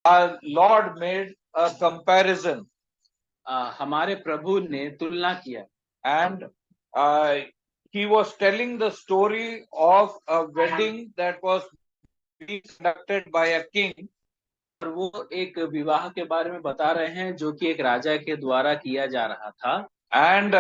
our Lord made a comparison, हमारे प्रभु ने तुलना किया, and he was telling the story of a wedding that was being conducted by a king. और वो एक विवाह के बारे में बता रहे हैं जो कि एक राजा के द्वारा किया जा रहा था, And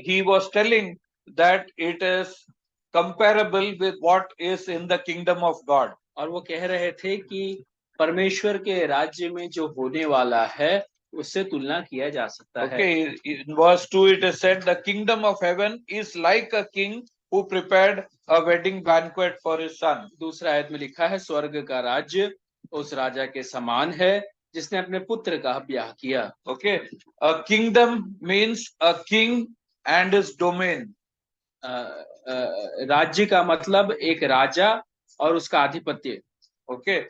he was telling that it is comparable with what is in the kingdom of God. और वो कह रहे थे कि परमेश्वर के राज्य में जो होने वाला है उससे तुलना किया जा सकता है। Okay, in verse 2 it is said, the kingdom of heaven is like a king who prepared a wedding banquet for his son. दूसरा आयत में लिखा है, स्वर्ग का राज्य उस राजा के समान है जिसने अपने पुत्र का ब्याह किया। Okay, a kingdम means a king and his domain. राज्य का मतलब एक राजा और उसका आधिपत्य। Okay,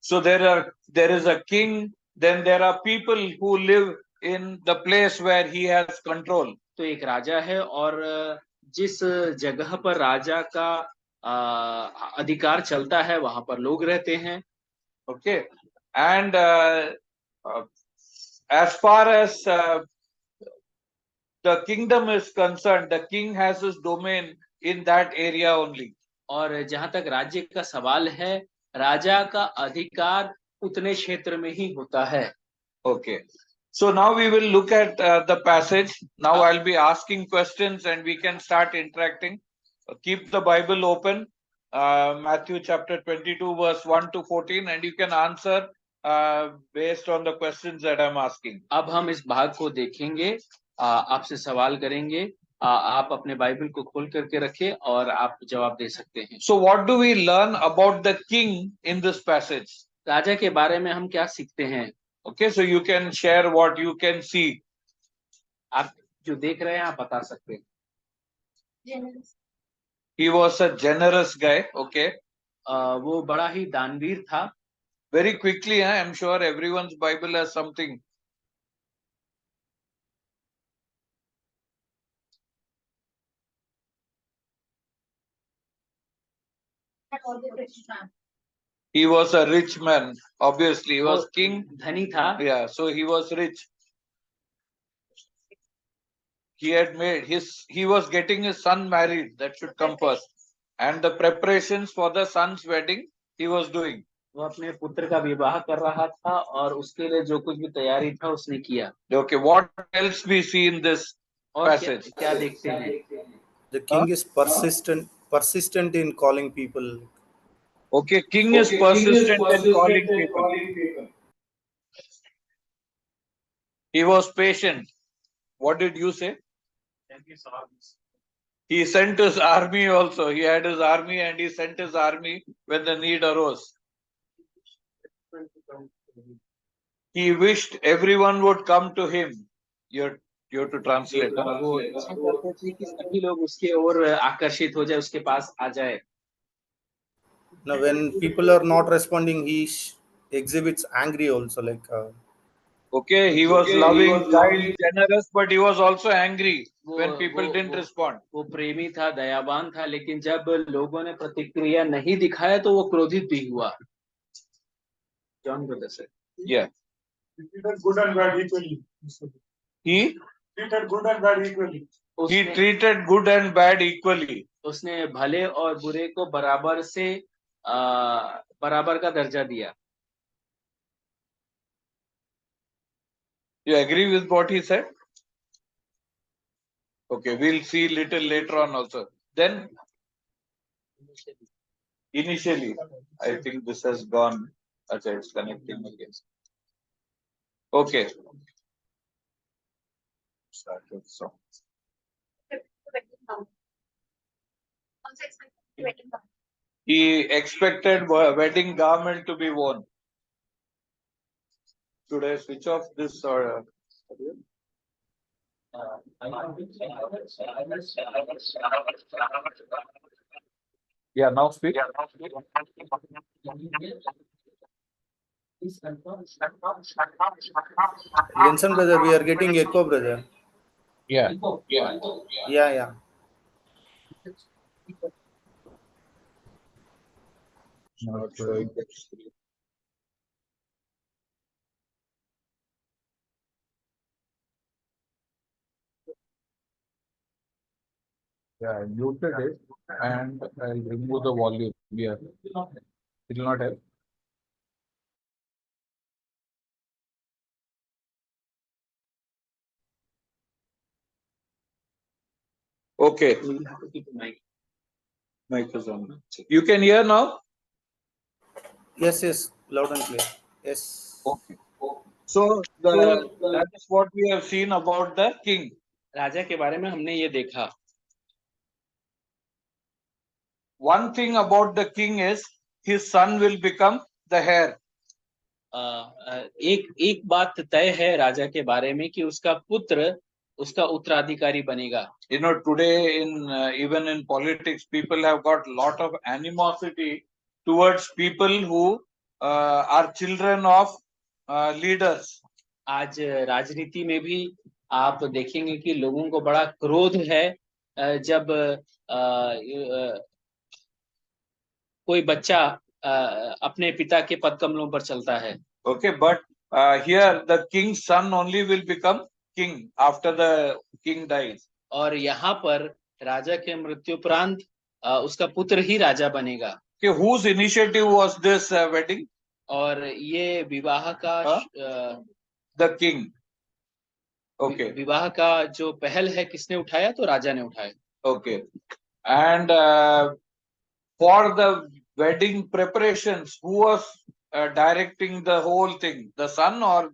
so there is a king, then there are people who live in the place where he has control. तो एक राजा है और जिस जगह पर राजा का अधिकार चलता है वहां पर लोग रहते हैं। Okay, and as far as the kingdom is concerned, the king has his domain in that area only. और जहां तक राज्य का सवाल है, राजा का अधिकार उतने क्षेत्र में ही होता है। Okay, so now we will look at the passage. Now I'll be asking questions and we can start interacting. Keep the Bible open, Matthew chapter 22 verse 1 to 14, and you can answer based on the questions that I'm asking. अब हम इस भाग को देखेंगे, आपसे सवाल करेंगे, आप अपने बाइबल को खोल करके रखें और आप जवाब दे सकते हैं। So what do we learn about the king in this passage? राजा के बारे में हम क्या सीखते हैं? Okay, so you can share what you can see. आप जो देख रहे हैं आप बता सकते हैं। He was a generous guy. Okay, वो बड़ा ही दानवीर था। Very quickly, I'm sure everyone's Bible has something. He was a rich man. Obviously, he was king. धनी था। Yeah, so he was rich. He was getting his son married. That should come first. And the preparations for the son's wedding, he was doing. वो अपने पुत्र का विवाह कर रहा था और उसके लिए जो कुछ भी तैयारी था उसने किया। Okay, what else we see in this passage? क्या देखते हैं? The king is persistent in calling people. Okay, king is persistent in calling people. He was patient. What did you say? He sent his army also. He had his army and he sent his army when the need arose. He wished everyone would come to him. You have to translate. वो इच्छा करते थे कि सभी लोग उसके ओर आकर्षित हो जाए, उसके पास आ जाए। Now, when people are not responding, he exhibits angry also. Okay, he was loving, kind, generous, but he was also angry when people didn't respond. वो प्रेमी था, दयावान था, लेकिन जब लोगों ने प्रतिक्रिया नहीं दिखाया तो वो क्रोधित भी हुआ। जॉन ब्रदर से। Yeah. He treated good and bad equally. He Treated good and bad equally. he treated good and bad equally. उसने भले और बुरे को बराबर से बराबर का दर्जा दिया। You agree with what he said? Okay, we'll see little later on also. Then initially, I think this has gone. Okay, it's connecting again. Okay. Start with song. He expected wedding garment to be worn. Should I switch off this or? Yeah, now speak. Vincent brother, we are getting echo, brother. Yeah. Yeah. Not showing the screen. Yeah, I muted it and I'll remove the volume here. It will not help. Okay, We'll have to keep the mic. mic is on. You can hear now? Yes, yes, loud and clear. Yes. Okay. So that is what we have seen about the king. राजा के बारे में हमने ये देखा. One thing about the king is his son will become the heir. एक बात तय है राजा के बारे में कि उसका पुत्र उसका उत्तराधिकारी बनेगा. You know, today in even in politics, people have got lot of animosity towards people who are children of leaders. आज राजनीति में भी आप देखेंगे कि लोगों को बड़ा क्रोध है जब कोई बच्चा अपने पिता के पद कमलों पर चलता है. Okay, but here the king's son only will become king after the king dies. और यहाँ पर राजा के मृत्युपरांत उसका पुत्र ही राजा बनेगा. Okay, whose initiative was this wedding? और ये विवाह का The king. Okay. विवाह का जो पहल है किसने उठाया? तो राजा ने उठाया. Okay. And for the wedding preparations, who was directing the whole thing? The son or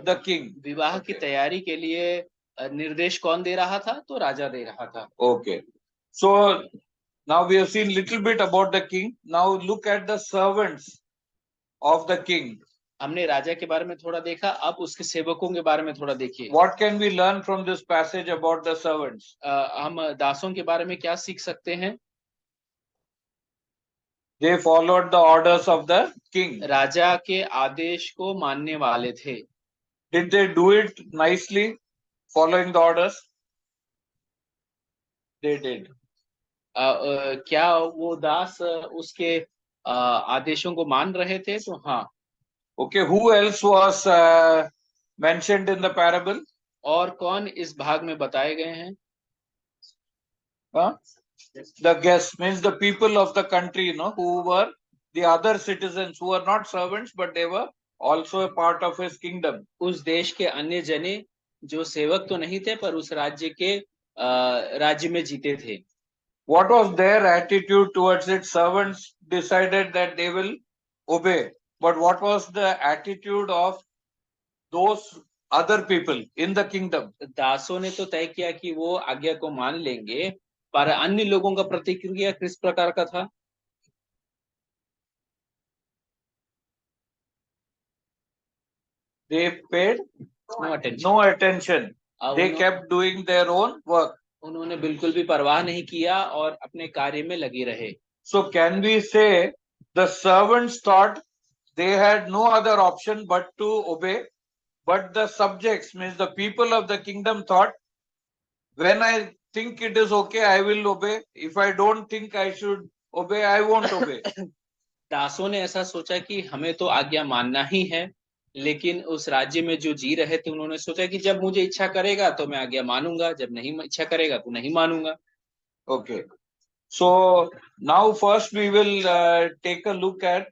the king? विवाह की तैयारी के लिए निर्देश कौन दे रहा था? तो राजा दे रहा था. Okay. So now we have seen little bit about the king. Now look at the servants of the king. हमने राजा के बारे में थोड़ा देखा, अब उसके सेवकों के बारे में थोड़ा देखिए. What can we learn from this passage about the servants? हम दासों के बारे में क्या सीख सकते हैं? They followed the orders of the king. राजा के आदेश को मानने वाले थे. Did they do it nicely, following the orders? They did. क्या वो दास उसके आदेशों को मान रहे थे? तो हाँ. Okay, who else was mentioned in the parable? और कौन इस भाग में बताए गए हैं? The guests means the people of the country, you know, who were the other citizens who were not servants, but they were also a part of his kingdom. उस देश के अन्य जने जो सेवक तो नहीं थे पर उस राज्य के राज्य में जीते थे. What was their attitude towards it? Servants decided that they will obey. But what was the attitude of those other people in the kingdom? दासों ने तो तय किया कि वो आज्ञा को मान लेंगे, पर अन्य लोगों का प्रतिक्रिया किस प्रकार का था? They paid no attention. They kept doing their own work. उन्होंने बिल्कुल भी परवाह नहीं किया और अपने कार्य में लगे रहे. So can we say the servants thought they had no other option but to obey, but the subjects, means the people of the kingdom, thought, when I think it is okay, I will obey. If I don't think I should obey, I won't obey. दासों ने ऐसा सोचा कि हमें तो आज्ञा मानना ही है, लेकिन उस राज्य में जो जी रहे थे उन्होंने सोचा कि जब मुझे इच्छा करेगा तो मैं आज्ञा मानूंगा, जब नहीं इच्छा करेगा तो नहीं मानूंगा. Okay. So now first we will take a look at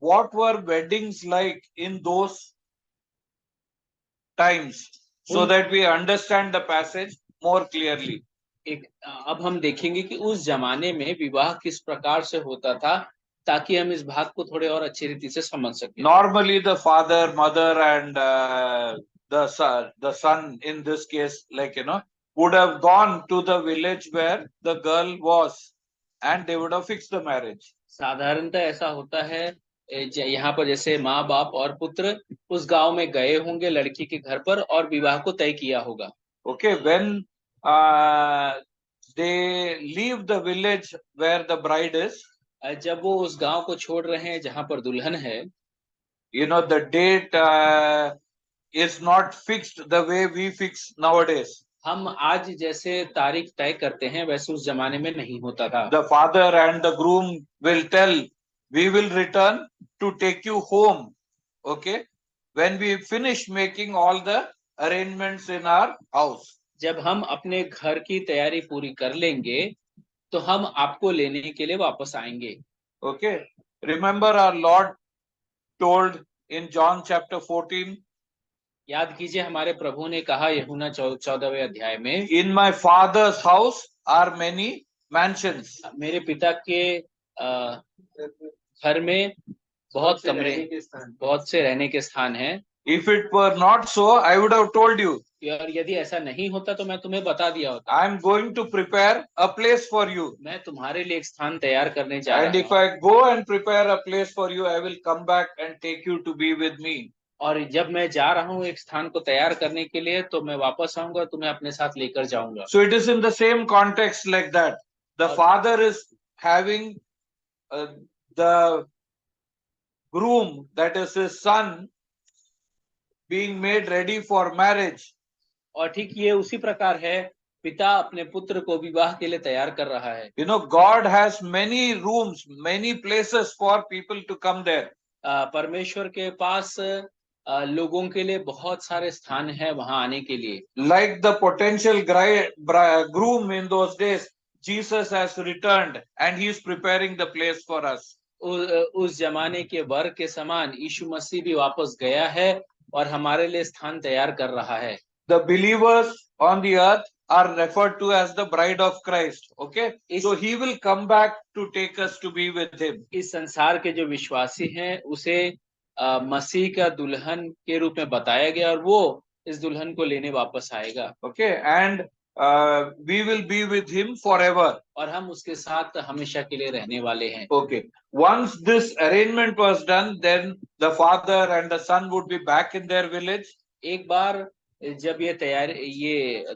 what were weddings like in those times, so that we understand the passage more clearly. अब हम देखेंगे कि उस जमाने में विवाह किस प्रकार से होता था, ताकि हम इस भाग को थोड़े और अच्छी रीति से समझ सकें. Normally the father, mother and the son in this case, like, you know, would have gone to the village where the girl was and they would have fixed the marriage. साधारणतः ऐसा होता है यहाँ पर जैसे माँ बाप और पुत्र उस गांव में गए होंगे लड़की के घर पर और विवाह को तय किया होगा. Okay, when they leave the village where the bride is, जब वो उस गांव को छोड़ रहे हैं जहाँ पर दुल्हन है, you know, the date is not fixed the way we fix nowadays. हम आज जैसे तारीख तय करते हैं वैसे उस जमाने में नहीं होता था. The father and the groom will tell, we will return to take you home, okay, when we finish making all the arrangements in our house. जब हम अपने घर की तैयारी पूरी कर लेंगे तो हम आपको लेने के लिए वापस आएंगे। Okay. Remember our Lord told in John chapter 14, याद कीजिए हमारे प्रभु ने कहा यूहन्ना 14वें अध्याय में, in my father's house are many mansions. मेरे पिता के घर में बहुत कमरे, बहुत से रहने के स्थान हैं। If it were not so, I would have told you. और यदि ऐसा नहीं होता तो मैं तुम्हें बता दिया होता। I am going to prepare a place for you. मैं तुम्हारे लिए एक स्थान तैयार करने जा And रहा if हूँ, I go and prepare a place for you, I will come back and take you to be with me. और जब मैं जा रहा हूँ एक स्थान को तैयार करने के लिए तो मैं वापस आऊंगा, तुम्हें अपने साथ लेकर जाऊंगा। So it is in the same context like that. The father is having the groom, that is his son, being made ready for marriage. और ठीक ये उसी प्रकार है, पिता अपने पुत्र को विवाह के लिए तैयार कर रहा है। You know, God has many rooms, many places for people to come there. परमेश्वर के पास लोगों के लिए बहुत सारे स्थान हैं वहां आने के लिए। Like the potential groom in those days, Jesus has returned and he is preparing the place for us. उस जमाने के वर के समान यीशु मसीह भी वापस गया है और हमारे लिए स्थान तैयार कर रहा है। The believers on the earth are referred to as the bride of Christ. Okay, so he will come back to take us to be with him. इस संसार के जो विश्वासी हैं उसे मसीह का दुल्हन के रूप में बताया गया और वो इस दुल्हन को लेने वापस आएगा। Okay, and we will be with him forever. और हम उसके साथ हमेशा के लिए रहने वाले हैं। Okay, once this arrangement was done, then the father and the son would be back in their village. एक बार जब ये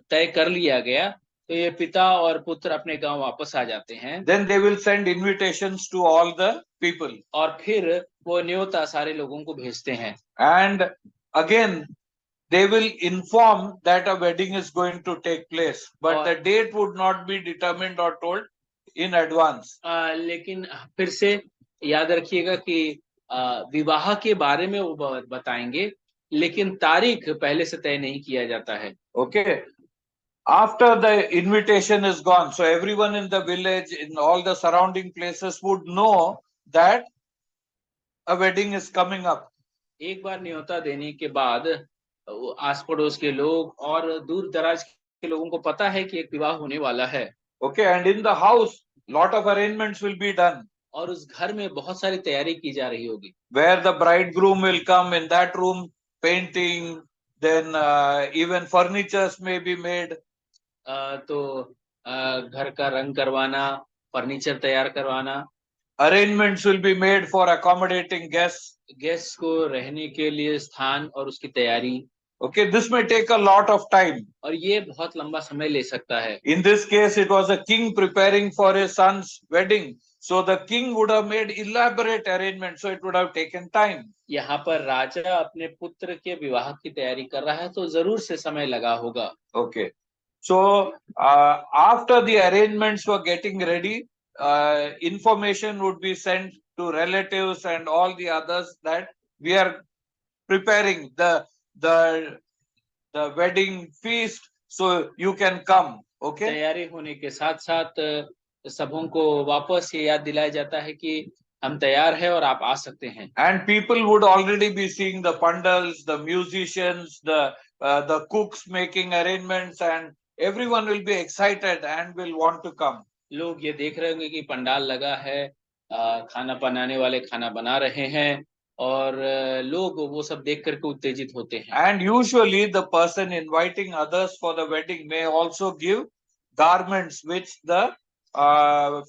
तय कर लिया गया तो ये पिता और पुत्र अपने गांव वापस आ जाते हैं। Then they will send invitations to all the people. और फिर वो न्योता सारे लोगों को भेजते हैं। And again, they will inform that a wedding is going to take place, but the date would not be determined or told in advance. लेकिन फिर से याद रखिएगा कि विवाह के बारे में वो बताएंगे, लेकिन तारीख पहले से तय नहीं किया जाता है। Okay. After the invitation is gone, so everyone in the village, in all the surrounding places would know that a wedding is coming up. एक बार न्योता देने के बाद आस पड़ोस के लोग और दूर दराज के लोगों को पता है कि एक विवाह होने वाला है। Okay, and in the house, lot of arrangements will be done. और उस घर में बहुत सारी तैयारी की जा रही होगी। Where the bridegroom will come, in that room, painting, then even furnitures may be made. तो घर का रंग करवाना, फर्नीचर तैयार करवाना। Arrangements will be made for accommodating guests. Guest को रहने के लिए स्थान और उसकी तैयारी। Okay, this may take a lot of time. और ये बहुत लंबा समय ले सकता है। In this case, it was a king preparing for his son's wedding. So the king would have made elaborate arrangements. So it would have taken time. यहाँ पर राजा अपने पुत्र के विवाह की तैयारी कर रहा है तो जरूर से समय लगा होगा। Okay. So after the arrangements were getting ready, information would be sent to relatives and all the others that we are preparing the wedding feast, so you can come. Okay. तैयारी होने के साथ साथ सबों को वापस ये याद दिलाया जाता है कि हम तैयार हैं और आप आ सकते हैं। And people would already be seeing the pandals, the musicians, the cooks making arrangements, and everyone will be excited and will want to come. लोग ये देख रहे होंगे कि पंडाल लगा है, खाना बनाने वाले खाना बना रहे हैं और लोग वो सब देख करके उत्तेजित होते हैं। And usually the person inviting others for the wedding may also give garments which the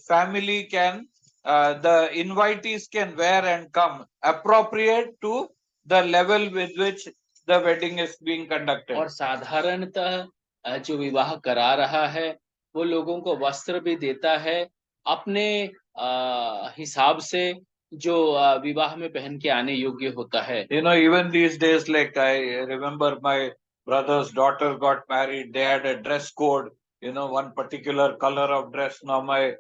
family can, the invitees can wear and come, appropriate to the level with which the wedding is being conducted. और साधारणतः जो विवाह करा रहा है वो लोगों को वस्त्र भी देता है अपने हिसाब से जो विवाह में पहन के आने योग्य होता है। You know, even these days, like I remember my brother's daughter got married, they had a dress code, you know, one particular color of dress. Now my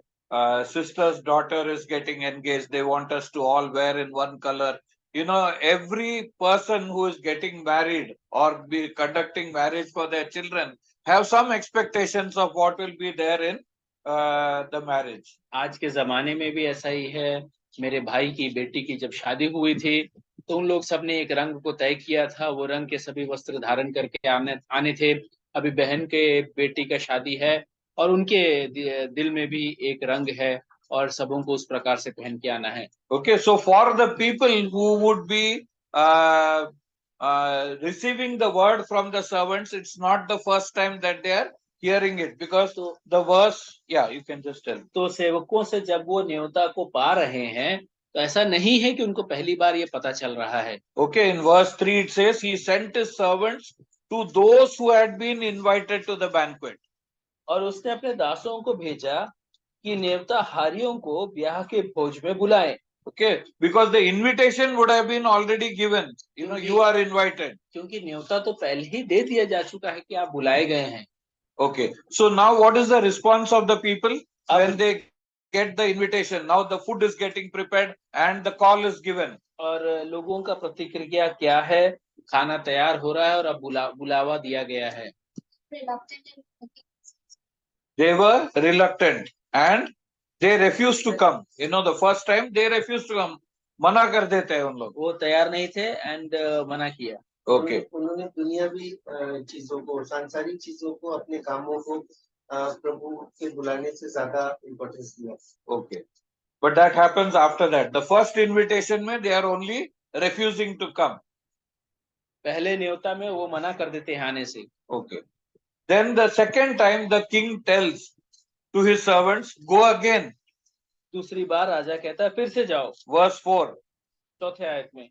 sister's daughter is getting engaged, they want us to all wear in one color. You know, every person who is getting married or be conducting marriage for their children, have some expectations of what will be there in the marriage. आज के जमाने में भी ऐसा ही है। मेरे भाई की बेटी की जब शादी हुई थी तो उन लोग सबने एक रंग को तय किया था, वो रंग के सभी वस्त्र धारण करके आने थे। अभी बहन के बेटी का शादी है और उनके दिल में भी एक रंग है और सबों को उस प्रकार से पहन के आना है। Okay, so for the people who would be receiving the word from the servants, it's not the first time that they are hearing it, because the verse, yeah, you can just tell. तो सेवकों से जब वो न्योता को पा रहे हैं तो ऐसा नहीं है कि उनको पहली बार ये पता चल रहा है। Okay, in verse 3 it says, he sent his servants to those who had been invited to the banquet. और उसने अपने दासों को भेजा कि न्योता हारियों को ब्याह के भोज में बुलाएं। Okay, because the invitation would have been already given. You know, you are invited. क्योंकि न्योता तो पहले ही दे दिया जा चुका है कि आप बुलाए गए हैं। Okay, so now what is the response of the people when they get the invitation? Now the food is getting prepared and the call is given. और लोगों का प्रतिक्रिया क्या है? खाना तैयार हो रहा है और अब बुलावा दिया गया है। They were reluctant and they refused to come. You know, the first time they refused to come. मना कर देते हैं उन लोग। वो तैयार नहीं थे एंड मना किया। Okay. उन्होंने दुनियावी चीजों को, सांसारिक चीजों को, अपने कामों को प्रभु के बुलाने से ज्यादा इम्पोर्टेंस दिया। Okay. But that happens after that. The first invitation में they are only refusing to come. पहले न्योता में वो मना कर देते हैं आने से। Okay. Then the second time the king tells to his servants, go again. दूसरी बार राजा कहता है फिर से जाओ। Verse 4. चौथे आयत में,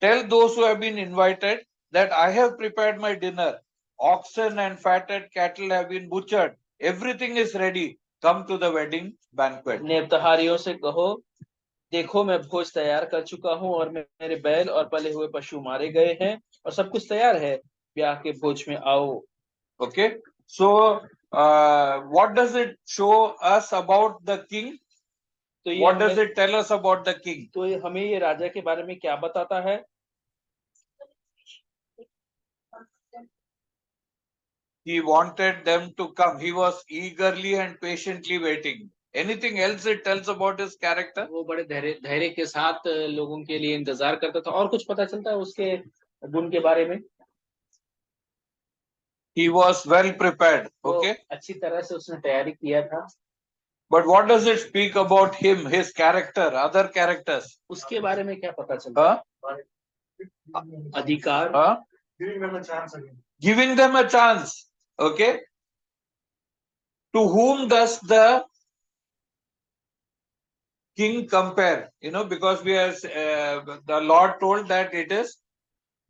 Tell those who have been invited that I have prepared my dinner. Oxen and fatted cattle have been butchered. Everything is ready. Come to the wedding banquet. नेवतहारियों से कहो, देखो मैं भोज तैयार कर चुका हूँ और मेरे बैल और पले हुए पशु मारे गए हैं और सब कुछ तैयार है, ब्याह के भोज में आओ। Okay. So, what does it show us about the king? तो ये What does it tell us about the king? तो ये हमें ये राजा के बारे में क्या बताता है? He wanted them to come. He was eagerly and patiently waiting. Anything else it tells about his character? वो बड़े धैर्य के साथ लोगों के लिए इंतजार करता था। और कुछ पता चलता है उसके गुण के बारे में? He was well prepared. Okay. अच्छी तरह से उसने तैयारी किया था। But what does it speak about him, his character, other characters? उसके बारे में क्या पता चलता है? अधिकार, Giving them a chance again. Giving them a chance. Okay. To whom does the king compare? You know, because we are the Lord told that it is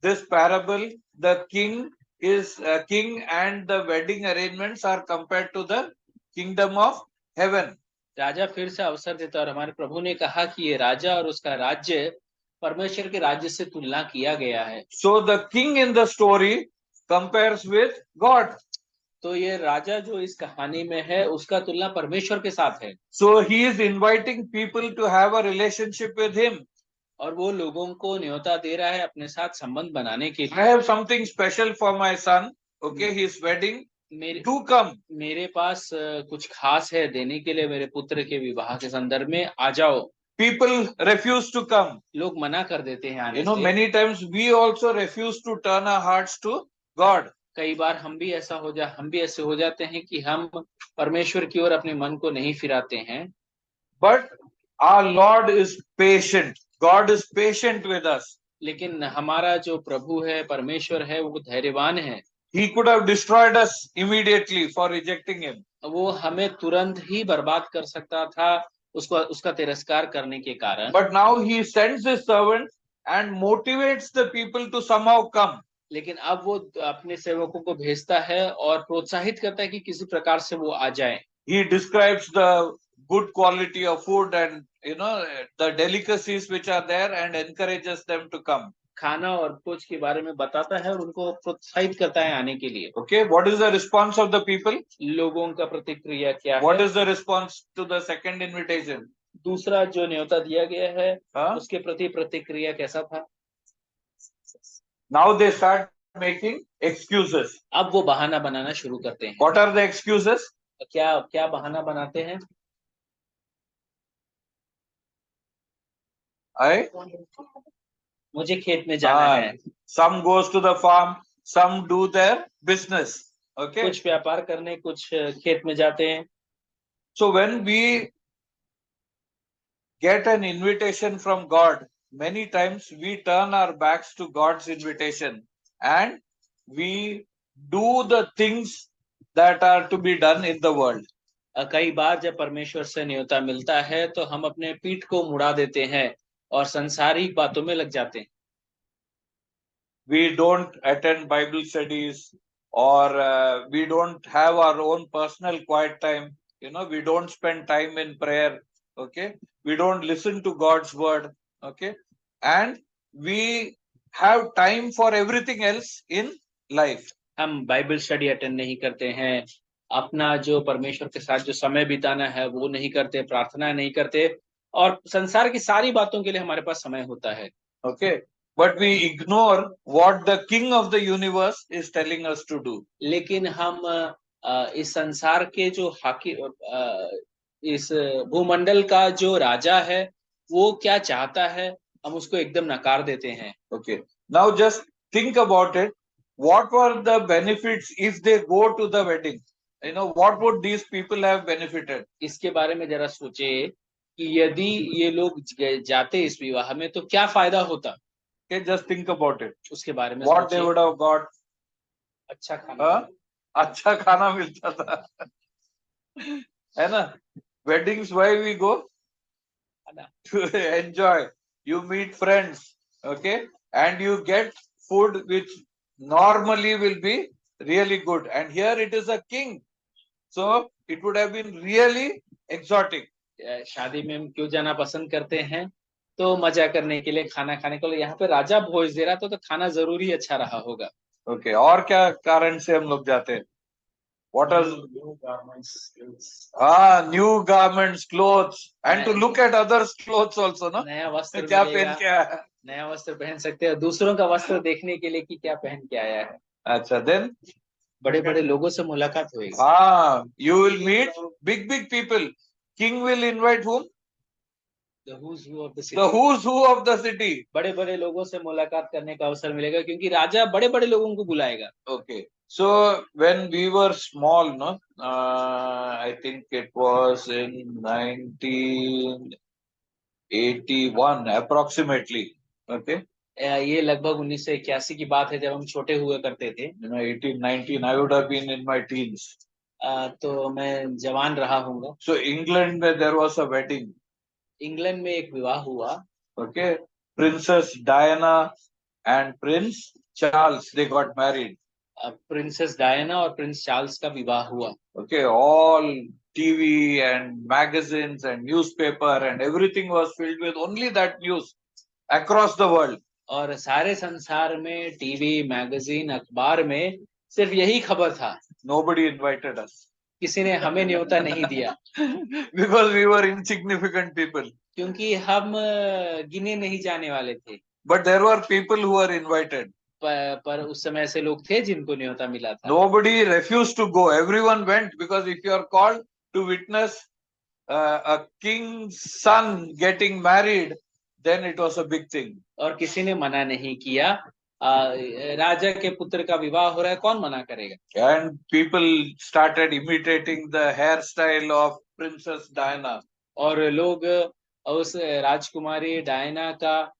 this parable. The king is king, and the wedding arrangements are compared to the kingdom of heaven. राजा फिर से अवसर देता और हमारे प्रभु ने कहा कि ये राजा और उसका राज्य परमेश्वर के राज्य से तुलना किया गया है। So the king in the story compares with God. तो ये राजा जो इस कहानी में है उसका तुलना परमेश्वर के साथ है। So he is inviting people to have a relationship with him. और वो लोगों को न्योता दे रहा है अपने साथ संबंध बनाने के I लिए। have something special for my son. Okay, his wedding. Do come. मेरे पास कुछ खास है देने के लिए मेरे पुत्र के विवाह के संदर्भ में, आ जाओ। People refuse to come. लोग मना कर देते हैं आने You know, से। many times we also refuse to turn our hearts to God. कई बार हम भी ऐसे हो जाते हैं कि हम परमेश्वर की ओर अपने मन को नहीं फिराते हैं। But our Lord is patient. God is patient with us. लेकिन हमारा जो प्रभु है, परमेश्वर है, वो धैर्यवान है। He could have destroyed us immediately for rejecting him. वो हमें तुरंत ही बर्बाद कर सकता था उसका तिरस्कार करने के कारण। But now he sends his servant and motivates the people to somehow come. लेकिन अब वो अपने सेवकों को भेजता है और प्रोत्साहित करता है कि किसी प्रकार से वो आ जाए। He describes the good quality of food and, you know, the delicacies which are there, and encourages them to come. खाना और भोज के बारे में बताता है और उनको प्रोत्साहित करता है आने के लिए। Okay, what is the response of the people? लोगों का प्रतिक्रिया क्या What है? is the response to the second invitation? दूसरा जो न्योता दिया गया है Huh? उसके प्रति प्रतिक्रिया कैसा था? Now they start making excuses. अब वो बहाना बनाना शुरू करते हैं। What are the excuses? क्या क्या बहाना बनाते हैं? मुझे खेत में जाना है। Some goes to the farm, some do their business. Okay. कुछ व्यापार करने, कुछ खेत में जाते हैं। So when we get an invitation from God, many times we turn our backs to God's invitation and we do the things that are to be done in the world. कई बार जब परमेश्वर से न्योता मिलता है तो हम अपने पीठ को मुड़ा देते हैं और संसारिक बातों में लग जाते हैं। We don't attend Bible studies or we don't have our own personal quiet time. You know, we don't spend time in prayer. Okay. We don't listen to God's word. Okay. And we have time for everything else in life. हम Bible study attend नहीं करते हैं, अपना जो परमेश्वर के साथ जो समय बिताना है वो नहीं करते, प्रार्थना नहीं करते और संसार की सारी बातों के लिए हमारे पास समय होता है। Okay. But we ignore what the King of the universe is telling us to do. लेकिन हम इस संसार के जो इस भूमंडल का जो राजा है वो क्या चाहता है, हम उसको एकदम नकार देते हैं। Okay. Now just think about it. What were the benefits if they go to the wedding? You know, what would these people have benefited? इसके बारे में जरा सोचे कि यदि ये लोग जाते इस विवाह में तो क्या फायदा होता। Okay, just think about it. उसके बारे में What they would have got? अच्छा खाना, अच्छा खाना मिलता था, है ना? Weddings, why we go? To enjoy. You meet friends, okay, and you get food which normally will be really good. And here it is a king, so it would have been really exotic. शादी में हम क्यों जाना पसंद करते हैं? तो मजा करने के लिए, खाना खाने के लिए। यहाँ पे राजा भोज दे रहा तो खाना जरूरी अच्छा रहा होगा। Okay, और क्या कारण से हम लोग जाते हैं? What are New garments, new garments, clothes, and to look at others' clothes also, no? नया वस्त्र क्या मिलेगा, पहन के आया है? नया वस्त्र पहन सकते हैं, दूसरों का वस्त्र देखने के लिए कि क्या पहन के आया है। अच्छा, then बड़े बड़े लोगों से मुलाकात होगी। you will meet big people. King will invite whom? The who's who of the city. The who's who of the city. बड़े बड़े लोगों से मुलाकात करने का अवसर मिलेगा क्योंकि राजा बड़े बड़े लोगों को बुलाएगा। Okay, so when we were small, no, I think it was in 1981 approximately. Okay, ये लगभग 1981 की बात है जब हम छोटे हुए करते थे। 1819, I would have been in my teens. तो मैं जवान रहा हूँगा। So England में there was a wedding. England में एक विवाह हुआ। Okay, Princess Diana and Prince Charles, they got married. Princess Diana और प्रिंस चार्ल्स का विवाह हुआ। Okay, all TV and magazines and newspaper and everything was filled with only that news across the world. और सारे संसार में TV, magazine, अखबार में सिर्फ यही खबर था। Nobody invited us. किसी ने हमें न्योता नहीं दिया। Because we were insignificant people. क्योंकि हम गिने नहीं जाने वाले थे। But there were people who were invited. पर उस समय ऐसे लोग थे जिनको न्योता मिला था। Nobody refused to go. Everyone went because if you are called to witness a king's son getting married, then it was a big thing. और किसी ने मना नहीं किया। राजा के पुत्र का विवाह हो रहा है, कौन मना करेगा? And people started imitating the hairstyle of Princess Diana. और लोग उस राजकुमारी डायना का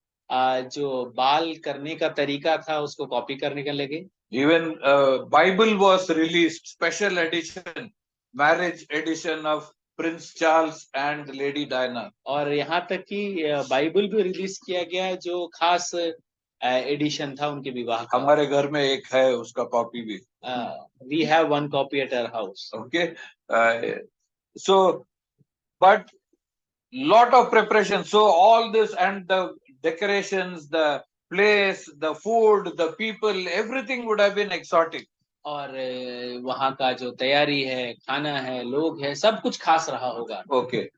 जो बाल करने का तरीका था उसको कॉपी करने के लगे। Even Bible was released, special edition, marriage edition of Prince Charles and Lady Diana. और यहाँ तक कि बाइबल भी रिलीज किया गया जो खास एडिशन था उनके विवाह का। हमारे घर में एक है उसका कॉपी भी। We have one copy at our house. Okay, so but lot of preparation. So all this and the decorations, the place, the food, the people, everything would have been exotic. और वहाँ का जो तैयारी है, खाना है, लोग है, सब कुछ खास रहा होगा। Okay,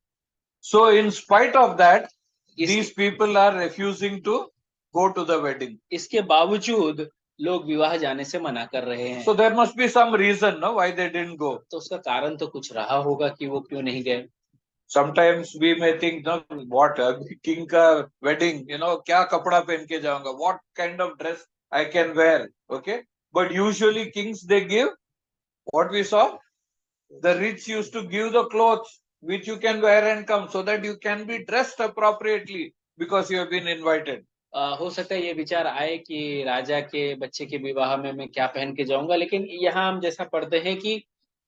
so in spite of that, these people are refusing to go to the wedding. इसके बावजूद लोग विवाह जाने से मना कर रहे हैं। So there must be some reason, no, why they didn't go. तो उसका कारण तो कुछ रहा होगा कि वो क्यों नहीं गए। Sometimes we may think, no, what king का wedding, क्या कपड़ा पहन के जाऊंगा, what kind of dress I can wear, okay? But usually kings, they give what we saw. The rich used to give the clothes which you can wear and come, so that you can be dressed appropriately because you have been invited. हो सकता है ये विचार आए कि राजा के बच्चे के विवाह में मैं क्या पहन के जाऊंगा, लेकिन यहाँ हम जैसा पढ़ते हैं कि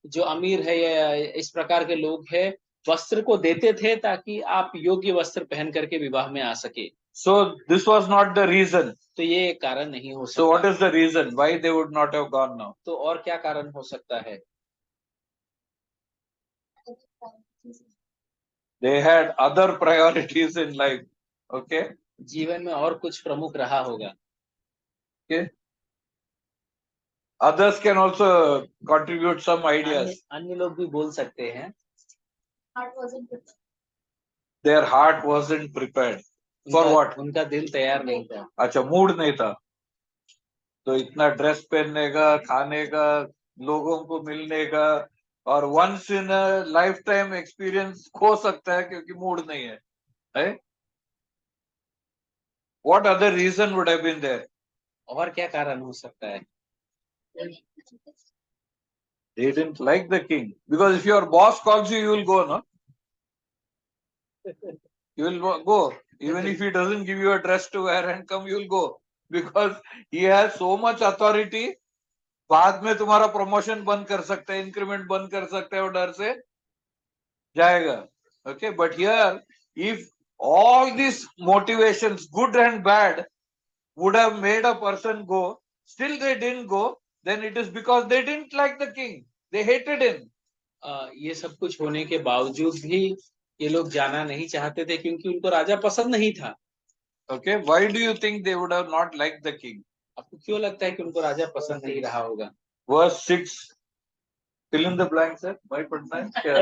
जो अमीर है या इस प्रकार के लोग हैं, वस्त्र को देते थे ताकि आप योग्य वस्त्र पहन करके विवाह में आ सके। So this was not the reason. तो ये एक कारण नहीं हो So what सकता। is the reason why they would not have gone now? तो और क्या कारण हो सकता है? They had other priorities in life. Okay. जीवन में और कुछ प्रमुख रहा होगा। Okay. Others can also contribute some ideas. अन्य लोग भी बोल सकते हैं। Their heart wasn't prepared. For what? उनका दिल तैयार नहीं था। अच्छा, मूड नहीं था, तो इतना ड्रेस पहनने का, खाने का, लोगों को मिलने का, और once in a lifetime experience हो सकता है क्योंकि मूड नहीं है? What other reason would have been there? और क्या कारण हो सकता है? They didn't like the king, because if your boss calls you, you will go, no? You will go, even if he doesn't give you a dress to wear and come, you will go, because he has so much authority. बाद में तुम्हारा promotion बंद कर सकता है, increment बंद कर सकता है, वो डर से जाएगा। Okay, but here, if all these motivations, good and bad, would have made a person go, still they didn't go, then it is because they didn't like the king. They hated him. ये सब कुछ होने के बावजूद भी ये लोग जाना नहीं चाहते थे क्योंकि उनको राजा पसंद नहीं था। Okay, why do you think they would have not liked the king? आपको क्यों लगता है कि उनको राजा पसंद नहीं रहा होगा? Verse 6. Fill in the blank, sir. भाई पढ़ना है क्या?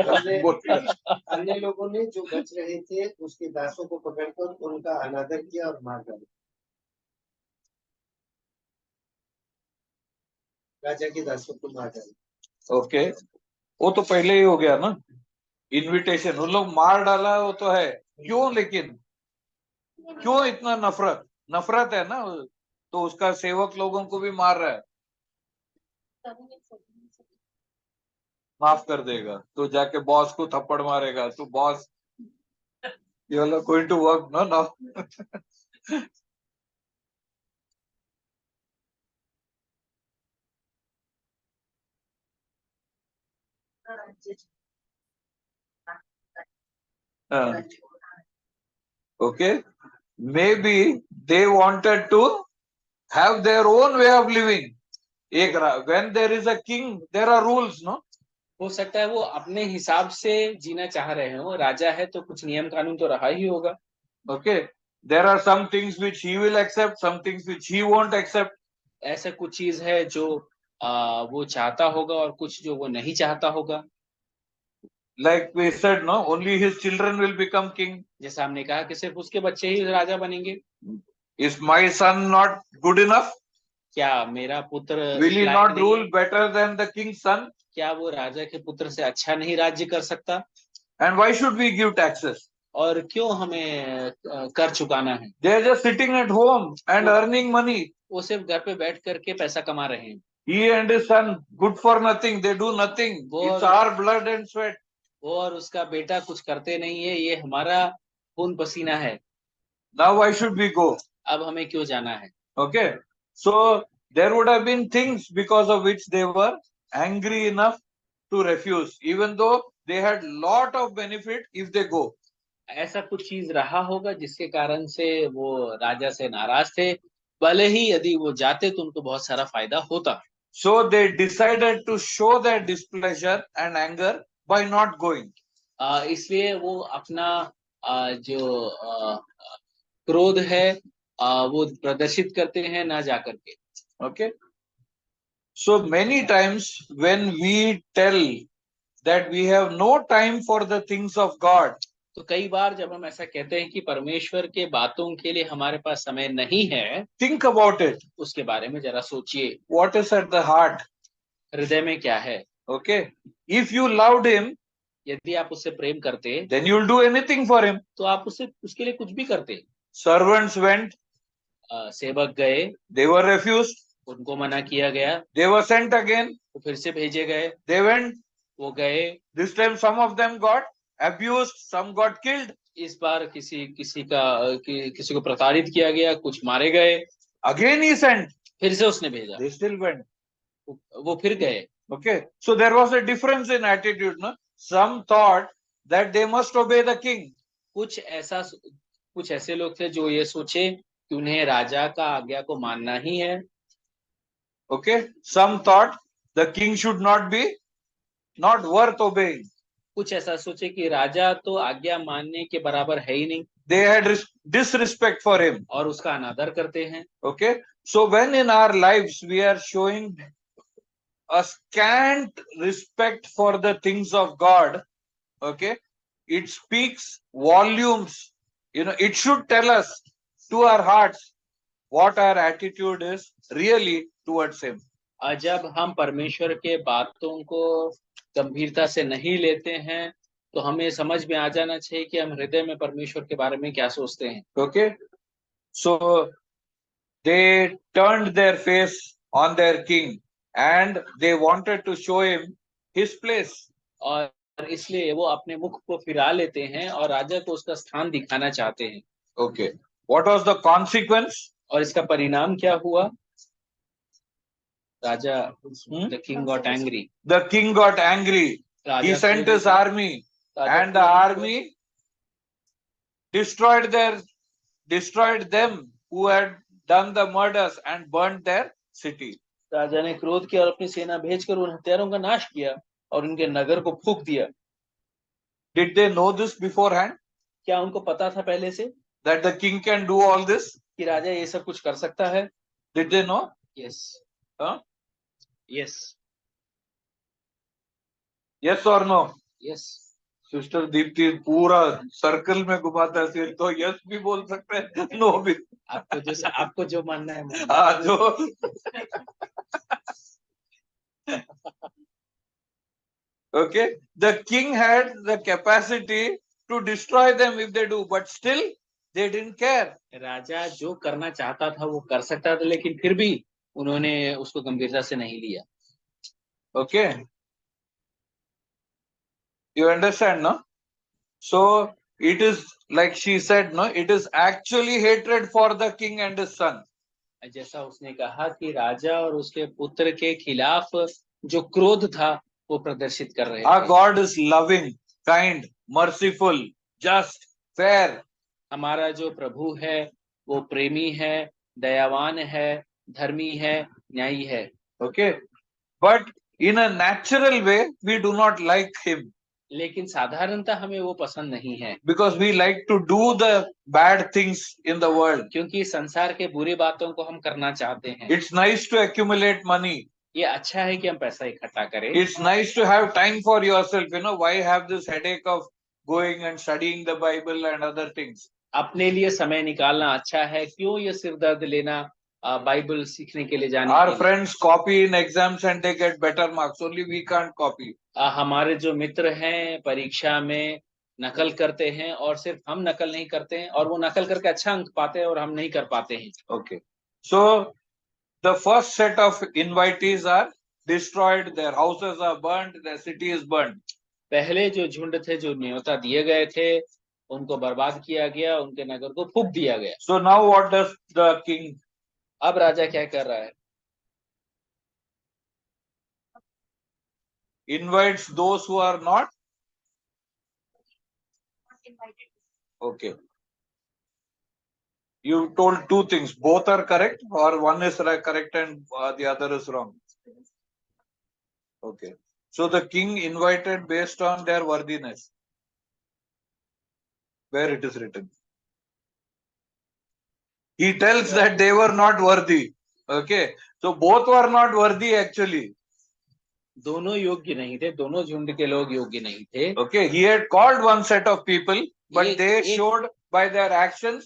अन्य लोगों ने जो बच रहे थे उसके दासों को पकड़कर उनका अनादर किया और मार डाला। राजा के दासों को मार डाला। Okay, वो तो पहले ही हो गया ना, इनविटेशन। उन लोग मार डाला वो तो है, क्यों? लेकिन क्यों इतना नफरत है ना, तो उसका सेवक लोगों को भी मार रहा है। माफ कर देगा तो जाके बॉस को थप्पड़ मारेगा, तो boss, you are going to work, no, now. Okay, maybe they wanted to have their own way of living. When there is a king, there are rules, no? हो सकता है वो अपने हिसाब से जीना चाह रहे हो, राजा है तो कुछ नियम कानून तो रहा ही होगा। Okay, there are some things which he will accept, some things which he won't accept. ऐसा कुछ चीज है जो वो चाहता होगा और कुछ जो वो नहीं चाहता होगा। Like we said, no, only his children will become king. जैसा हमने कहा कि सिर्फ उसके बच्चे ही राजा बनेंगे। Is my son not good enough? क्या मेरा पुत्र Will he लायक not नहीं rule है? better than the king's son? क्या वो राजा के पुत्र से अच्छा नहीं राज्य कर सकता? And why should we give taxes? और क्यों हमें कर चुकाना है? They are just sitting at home and earning money. वो सिर्फ घर पे बैठ करके पैसा कमा रहे हैं। He and his son, good for nothing. They do nothing. It's our blood and sweat. वो और उसका बेटा कुछ करते नहीं है, ये हमारा खून पसीना है। Now why should we go? अब हमें क्यों जाना है? Okay, so there would have been things because of which they were angry enough to refuse, even though they had lot of benefit if they go. ऐसा कुछ चीज रहा होगा जिसके कारण से वो राजा से नाराज थे, भले ही यदि वो जाते तो उनको बहुत सारा फायदा होता। So they decided to show their displeasure and anger by not going. इसलिए वो अपना जो क्रोध है वो प्रदर्शित करते हैं ना जाकर के। Okay, so many times when we tell that we have no time for the things of God, तो कई बार जब हम ऐसा कहते हैं कि परमेश्वर के बातों के लिए हमारे पास समय नहीं है, think about it. उसके बारे में जरा सोचिए, What is at the heart? हृदय में क्या है। Okay. If you loved him, यदि आप उससे प्रेम करते then you'll do anything for him. तो आप उसके लिए कुछ भी करते। Servants went, सेवक गए, they were refused, उनको मना किया गया, they were sent again, वो फिर से भेजे गए, they went, वो गए, this time some of them got abused, some got killed, इस बार किसी को प्रताड़ित किया गया, कुछ मारे गए, again he sent, फिर से उसने भेजा, they still went. वो फिर गए। Okay, so there was a difference in attitude, no? Some thought that they must obey the king. कुछ ऐसे लोग थे जो ये सोचे कि उन्हें राजा का आज्ञा को मानना ही है। Okay, some thought the king should not worth obeying. कुछ ऐसा सोचे कि राजा तो आज्ञा मानने के बराबर है ही नहीं, They had disrespect for him. और उसका अनादर करते हैं। Okay, so when in our lives we are showing a scant respect for the things of God, okay, it speaks volumes. You know, it should tell us to our hearts what our attitude is really towards him. जब हम परमेश्वर के बातों को गंभीरता से नहीं लेते हैं तो हमें समझ में आ जाना चाहिए कि हम हृदय में परमेश्वर के बारे में क्या सोचते हैं। Okay, so they turned their face on their king and they wanted to show him his place. और इसलिए वो अपने मुख को फिरा लेते हैं और राजा को उसका स्थान दिखाना चाहते हैं। Okay, what was the consequence? और इसका परिणाम क्या हुआ? राजा, the king got angry. The king got angry. He sent his army, and the army destroyed them who had done the murders and burned their city. राजा ने क्रोध किया और अपनी सेना भेजकर उन हत्यारों का नाश किया और उनके नगर को फूंक दिया। Did they know this beforehand? क्या उनको पता था पहले से That the king can do all this? कि राजा ये सब कुछ कर सकता है? Did they know? Yes. Huh? Yes. Yes or no? Yes. Sister Deepti पूरा सर्कल में घुमाता है, तो यस भी बोल सकते हैं, नो भी। आपको जो मानना है हाँ, जो okay, the king had the capacity to destroy them if they do, but still they didn't care. राजा जो करना चाहता था वो कर सकता था, लेकिन फिर भी उन्होंने उसको गंभीरता से नहीं लिया। Okay, you understand, no? So it is like she said, no, it is actually hatred for the king and his son. जैसा उसने कहा कि राजा और उसके पुत्र के खिलाफ जो क्रोध था वो प्रदर्शित कर रहे थे। Our God is loving, kind, merciful, just, fair. हमारा जो प्रभु है वो प्रेमी है, दयावान है, धर्मी है, न्यायी है। Okay, but in a natural way we do not like him. लेकिन साधारणतः हमें वो पसंद नहीं है, because we like to do the bad things in the world. क्योंकि संसार के बुरी बातों को हम करना चाहते हैं। It's nice to accumulate money. ये अच्छा है कि हम पैसा इकट्ठा करें। It's nice to have time for yourself. You know, why have this headache of going and studying the Bible and other things? अपने लिए समय निकालना अच्छा है, क्यों ये सिर दर्द लेना बाइबल सीखने के लिए जाने Our के लिए। friends copy in exams and they get better marks. Only we can't copy. हमारे जो मित्र हैं परीक्षा में नकल करते हैं और सिर्फ हम नकल नहीं करते हैं, और वो नकल करके अच्छा अंक पाते हैं और हम नहीं कर पाते हैं। Okay. So the first set of invitees are destroyed. Their houses are burnt. Their city is burnt. पहले जो झुंड थे, जो न्योता दिए गए थे, उनको बर्बाद किया गया, उनके नगर को फूंक दिया गया। So now what does the king? अब राजा क्या कर रहा है? Invites those who are not okay. You told two things. Both are correct, or one is correct and the other is wrong. Okay. So the king invited based on their worthiness. Where it is written. He tells that they were not worthy. Okay. So both were not worthy actually. दोनों योग्य नहीं थे, दोनों झुंड के लोग योग्य नहीं थे। Okay. He had called one set of people. but एक- they एक- showed by their actions,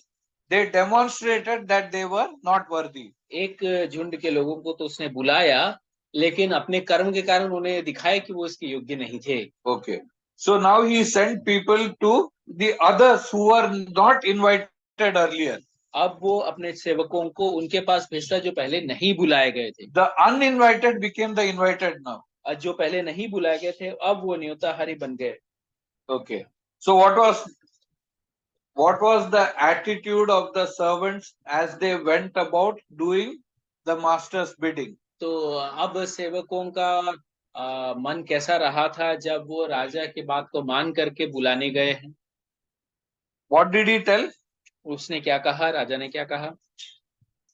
they demonstrated that they were not worthy. एक झुंड के लोगों को तो उसने बुलाया, लेकिन अपने कर्म के कारण उन्हें दिखाया कि वो इसके योग्य नहीं थे। Okay. So now he sent people to the others who were not invited earlier. अब वो अपने सेवकों को उनके पास भेजता जो पहले नहीं बुलाए गए थे। The uninvited became the invited now. और जो पहले नहीं बुलाए गए थे अब वो न्योताहारी बन गए। Okay. So what was the attitude of the servants as they went about doing the master's bidding? तो अब सेवकों का मन कैसा रहा था जब वो राजा की बात को मान करके बुलाने गए हैं? What did he tell? उसने क्या कहा, राजा ने क्या कहा?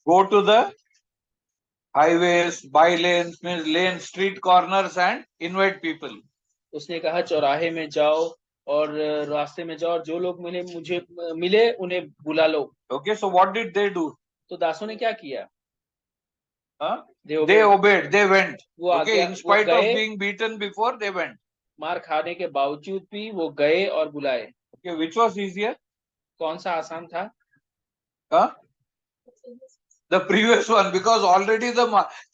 Go to the highways, by lanes, means lanes, street corners and invite people. उसने कहा चौराहे में जाओ और रास्ते में जाओ और जो लोग मुझे मिले उन्हें बुला लो। Okay, so what did they do? तो दासों ने क्या किया? They obeyed, they went. वो Okay, आज्ञा- in spite वो of गए, being beaten before, they went. मार खाने के बावजूद भी वो गए और बुलाए। Okay, which was easier? कौन सा आसान था? The previous one, because already the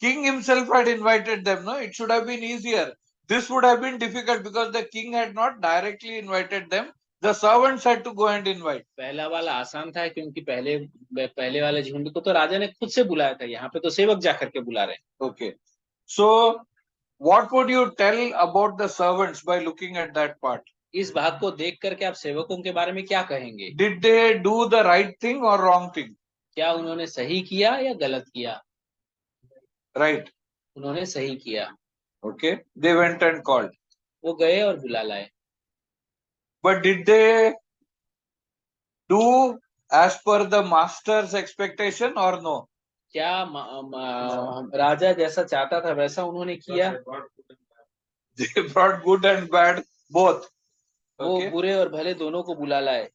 king himself had invited them. No, it should have been easier. This would have been difficult because the king had not directly invited them. The servants had to go and invite. पहला वाला आसान था क्योंकि पहले वाले झुंड को तो राजा ने खुद से बुलाया था, यहाँ पे तो सेवक जा करके बुला रहे हैं। Okay, so what would you tell about the servants by looking at that part? इस भाग को देख करके आप सेवकों के बारे में क्या कहेंगे? Did they do the right thing or wrong thing? क्या उन्होंने सही किया या गलत किया? Right. उन्होंने सही किया। Okay, they went and called. वो गए और बुला लाए। But did they do as per the master's expectation or no? क्या राजा जैसा चाहता था वैसा उन्होंने किया? They brought good and bad both. वो Okay, बुरे और भले दोनों को बुला लाए।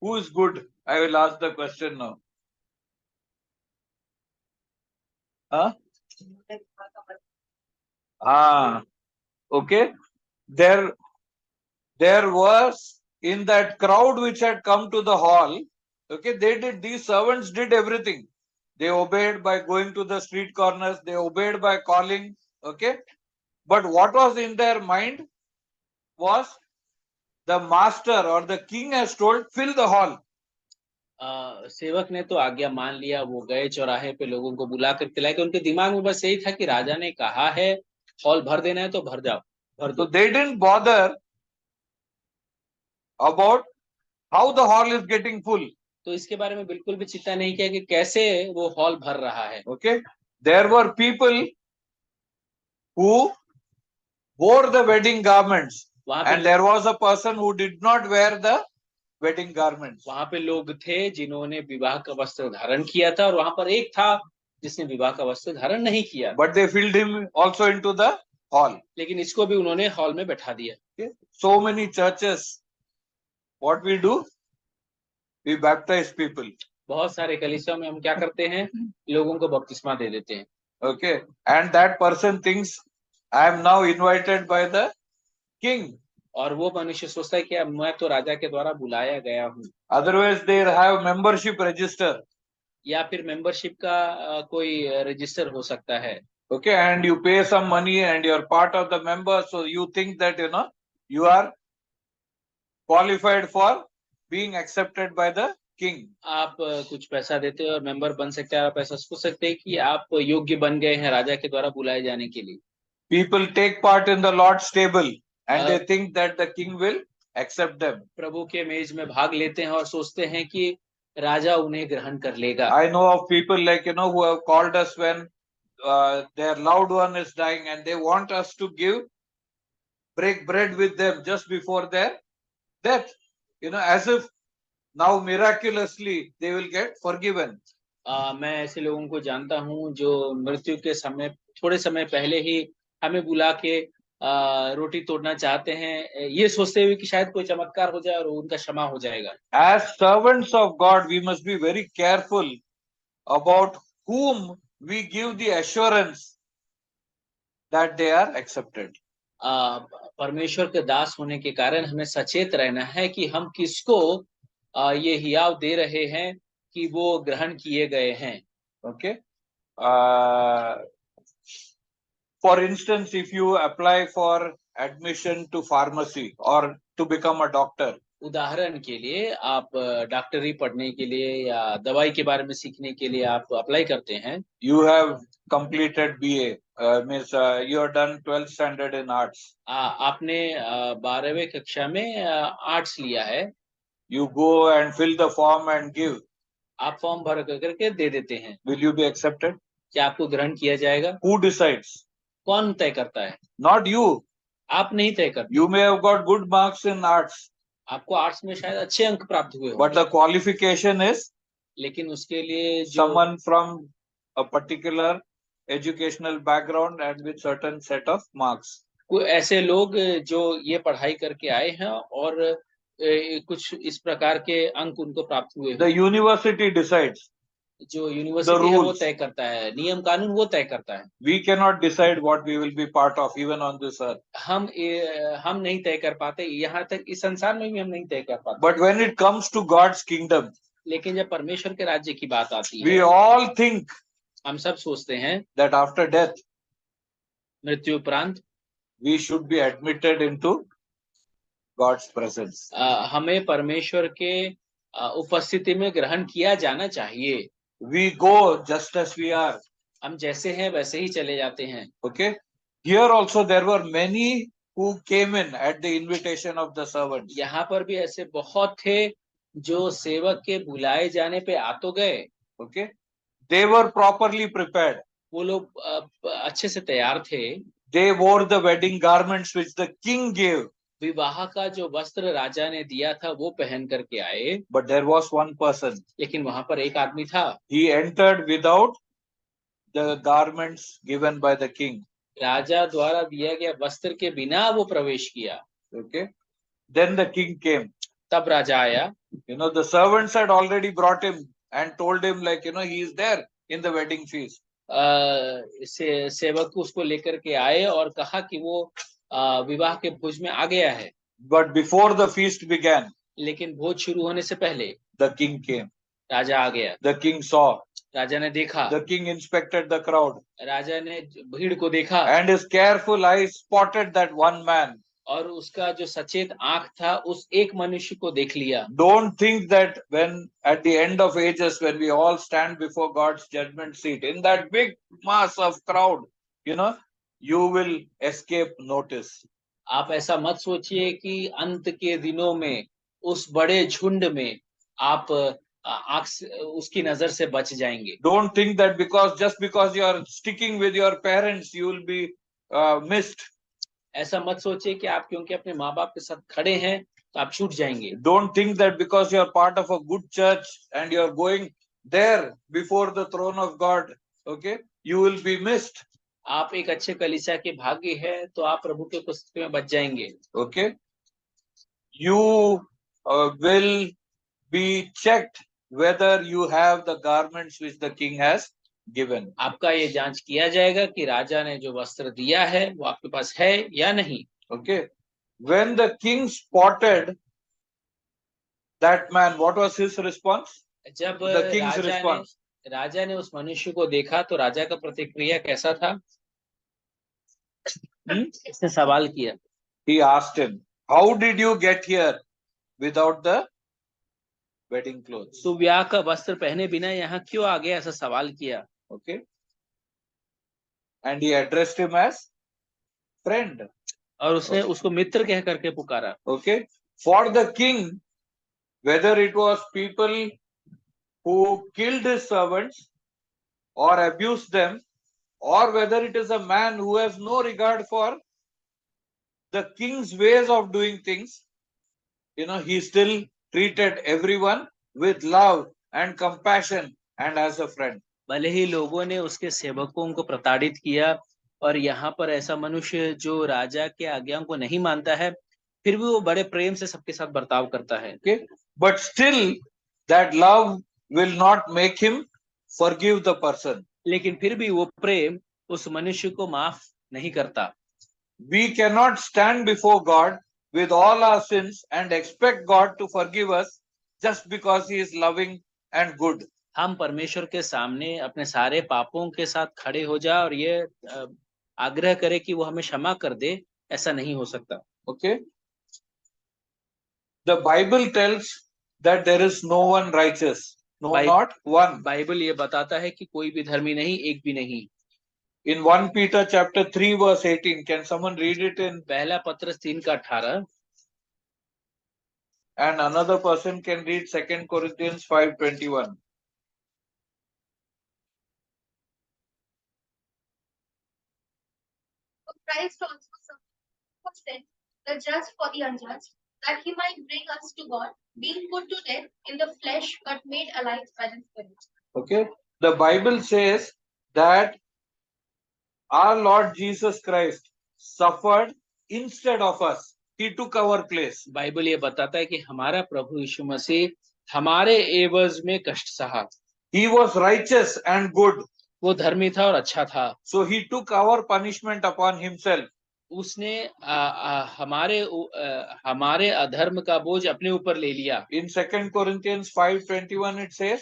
who is good? I will ask the question now. Okay. There was in that crowd which had come to the hall. Okay, these servants did everything. They obeyed by going to the street corners. They obeyed by calling. Okay, but what was in their mind was the master or the king has told, fill the hall. सेवक ने तो आज्ञा मान लिया, वो गए चौराहे पे लोगों को बुला कर खिलाए। उनके दिमाग में बस यही था कि राजा ने कहा है हॉल भर देना है तो भर जाओ, भर दो। So they didn't bother about how the hall is getting full. तो इसके बारे में बिल्कुल भी चिंता नहीं किया कि कैसे वो हॉल भर रहा है। Okay, there were people who wore the wedding garments, वहां and पे there was a person who did not wear the wedding garments. वहां पे लोग थे जिन्होंने विवाह का वस्त्र धारण किया था और वहां पर एक था जिसने विवाह का वस्त्र धारण नहीं किया। But they filled him also into the hall. लेकिन इसको भी उन्होंने हॉल में बैठा दिया। Okay, so many churches, what we do, we baptize people. बहुत सारे कलीसिया में हम क्या करते हैं, लोगों को बपतिस्मा दे देते हैं। Okay, and that person thinks I am now invited by the king. और वो मनुष्य सोचता है कि अब मैं तो राजा के द्वारा बुलाया गया हूँ। Otherwise they have membership register. या फिर मेंबरशिप का कोई रजिस्टर हो सकता है। Okay, and you pay some money and you're part of the members, so you think that you are qualified for being accepted by the king. आप कुछ पैसा देते हो और मेंबर बन सकते हैं। आप ऐसा सोच सकते हैं कि आप योग्य बन गए हैं राजा के द्वारा बुलाए जाने के लिए। People take part in the Lord's table and they think that the king will accept them. प्रभु के मेज में भाग लेते हैं और सोचते हैं कि राजा उन्हें ग्रहण कर लेगा। I know of people like who have called us when their loved one is dying and they want us to break bread with them just before their death, as if now miraculously they will get forgiven. मैं ऐसे लोगों को जानता हूँ जो मृत्यु के समय थोड़े समय पहले ही हमें बुला के रोटी तोड़ना चाहते हैं, ये सोचते हुए कि शायद कोई चमत्कार हो जाए और उनका क्षमा हो जाएगा। As servants of God, we must be very careful about whom we give the assurance that they are accepted. परमेश्वर के दास होने के कारण हमें सचेत रहना है कि हम किसको ये हियाव दे रहे हैं कि वो ग्रहण किए गए हैं। Okay. For instance, if you apply for admission to pharmacy or to become a doctor, उदाहरण के लिए आप डॉक्टरी पढ़ने के लिए या दवाई के बारे में सीखने के लिए आप अप्लाई करते हैं। you have completed BA, means you have done 12th standard in arts. आपने 12वीं कक्षा में आर्ट्स लिया है। You go and fill the form and give. आप फॉर्म भर करके दे देते हैं। Will you be accepted? क्या आपको ग्रहण किया जाएगा? Who decides? कौन तय करता है? Not you. आप नहीं तय करते। You may have got good marks in arts, आपको आर्ट्स में शायद अच्छे अंक प्राप्त हुए but the qualification is लेकिन उसके लिए जो someone from a particular educational background and with certain set of marks. कोई ऐसे लोग जो ये पढ़ाई करके आए हैं और कुछ इस प्रकार के अंक उनको प्राप्त हुए The university decides. जो यूनिवर्सिटी है वो rules. तय करता है, नियम कानून वो तय करता है। We cannot decide what we will be part of even on this earth. हम नहीं तय कर पाते, यहाँ तक इस संसार में भी हम नहीं तय कर पाते। But when it comes to God's kingdom, लेकिन जब परमेश्वर के राज्य की बात आती we है, all think हम सब सोचते हैं that after death, मृत्यु उपरांत we should be admitted into God's presence. हमें परमेश्वर के उपस्थिति में ग्रहण किया जाना चाहिए। We go just as we are. हम जैसे हैं वैसे ही चले जाते हैं। Okay. Here also there were many who came in at the invitation of the servants. यहाँ पर भी ऐसे बहुत थे जो सेवक के बुलाए जाने पे आ तो गए। Okay. They were properly prepared. वो लोग अच्छे से तैयार थे। They wore the wedding garments which the king gave. विवाह का जो वस्त्र राजा ने दिया था वो पहन करके आए। But there was one person. लेकिन वहां पर एक आदमी था। He entered without the garments given by the king. राजा द्वारा दिया गया वस्त्र के बिना वो प्रवेश किया। Okay. Then the king came. तब राजा आया। The servants had already brought him and told him, like, he is there in the wedding feast. सेवक उसको लेकर के आए और कहा कि वो विवाह के भोज में आ गया है। But before the feast began, लेकिन भोज शुरू होने से पहले the king came. राजा आ गया। The king saw. राजा ने देखा। The king inspected the crowd. राजा ने भीड़ को देखा। And his careful eyes spotted that one man. और उसका जो सचेत आंख था उस एक मनुष्य को देख लिया। Don't think that when at the end of ages, when we all stand before God's judgment seat, in that big mass of crowd, you will escape notice. आप ऐसा मत सोचिए कि अंत के दिनों में उस बड़े झुंड में आप उसकी नजर से बच जाएंगे। Don't think that just because you are sticking with your parents, you will be missed. ऐसा मत सोचिए कि आप क्योंकि अपने माँ बाप के साथ खड़े हैं तो आप छूट जाएंगे। Don't think that because you are part of a good church and you are going there before the throne of God, okay, you will be missed. आप एक अच्छे कलीसिया के भागी है तो आप प्रभु के उपस्थिति में बच जाएंगे। Okay, you will be checked whether you have the garments which the king has given. आपका ये जांच किया जाएगा कि राजा ने जो वस्त्र दिया है वो आपके पास है या नहीं। Okay, when the king spotted that man, what was his response? जब The king's response. राजा ने उस मनुष्य को देखा तो राजा का प्रतिक्रिया कैसा था? इसने सवाल किया। He asked him, how did you get here without the wedding clothes? तो ब्याह का वस्त्र पहने बिना यहाँ क्यों आ गया? ऐसा सवाल किया। Okay, and he addressed him as friend. और उसने उसको मित्र कह करके पुकारा। Okay, for the king, whether it was people who killed his servants or abused them, or whether it is a man who has no regard for the king's ways of doing things, he still treated everyone with love and compassion and as a friend. भले ही लोगों ने उसके सेवकों को प्रताड़ित किया और यहाँ पर ऐसा मनुष्य जो राजा के आज्ञाओं को नहीं मानता है, फिर भी वो बड़े प्रेम से सबके साथ बर्ताव करता है। Okay, but still that love will not make him forgive the person. लेकिन फिर भी वो प्रेम उस मनुष्य को माफ नहीं करता। we cannot stand before God with all our sins and expect God to forgive us just because He is loving and good. हम परमेश्वर के सामने अपने सारे पापों के साथ खड़े हो जाए और ये आग्रह करे कि वो हमें क्षमा कर दे, ऐसा नहीं हो सकता। Okay? The Bible tells that there is no one righteous. No, not one. Bible ये बताता है कि कोई भी धर्मी नहीं, एक भी नहीं। In 1 Peter chapter 3 verse 18, can someone read it in? पहला पत्रस 3:18 And another person can read 2 Corinthians 5:21. Christ also suffered for sin, the just for the unjust, that he might bring us to God, being put to death in the flesh, but made alive by the Spirit. Okay? The Bible says that our Lord Jesus Christ suffered instead of us. He took our place. Bible ये बताता है कि हमारा प्रभु यीशु मसीह हमारे एवज में कष्ट सहा। He was righteous and good. वो धर्मी था और अच्छा था। So he took our punishment upon himself. उसने हमारे अधर्म का बोझ अपने ऊपर ले लिया। In 2 Corinthians 5:21 it says,